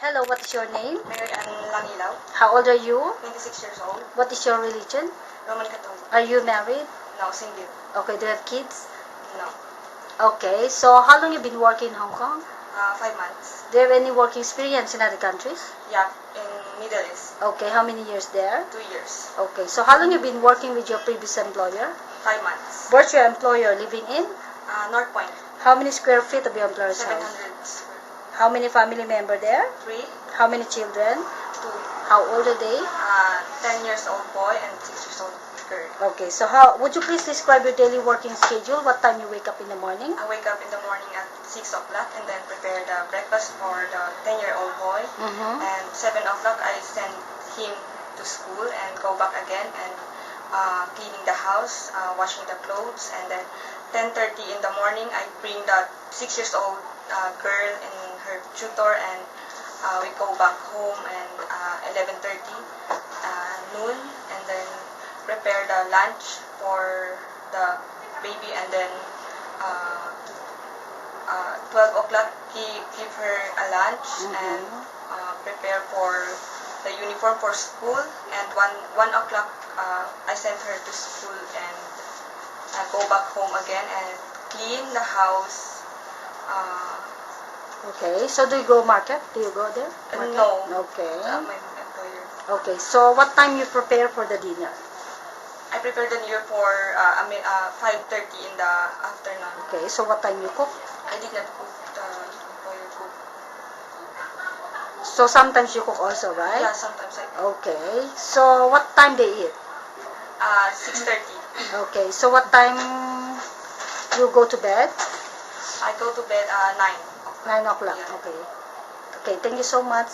Hello, what is your name? Mary Ann Langilaw, How old are you? 26 years old, What is your religion? Roman Catholic. Are you married? No, single. Okay, do you have kids? No. Okay, so how long you been working in Hong Kong? 5 months. Do you have any working experience in other countries? Yeah, in Middle East. Okay, how many years there? 2 years. Okay, so how long you been working with your previous employer? 5 months. Where's your employer living in? North Point. How many square feet of your employer's 700 house? square. How many family member there? 3, How many children? 2. How old are they? 10 years old boy and 6 years old girl. Okay, so how would you please describe your daily working schedule? What time you wake up in the morning? I wake up in the morning at 6 o'clock and then prepare the breakfast for the 10-year-old boy. And 7 o'clock I send him to school and go back again and cleaning the house, washing the clothes, and then 10:30 in the morning I bring the 6 years old girl and her tutor, and we go back home, and 11:30 noon, and then prepare the lunch for the baby, and then 12 o'clock give her a lunch and prepare for the uniform for school, and 1 o'clock I send her to school and go back home again and clean the house. Okay, so do you go market? Do you go there? Market? No. Okay. My employer. Okay, so what time you prepare for the dinner? I prepare the dinner for 5:30 in the afternoon. Okay, so what time you cook? I did not cook. The employer cook. So sometimes you cook also, right? Yeah, sometimes I cook. Okay, so what time they eat? 6:30. Okay, so what time you go to bed? I go to bed 9 o'clock. 9 o'clock, Yeah. okay. Okay, thank you so much.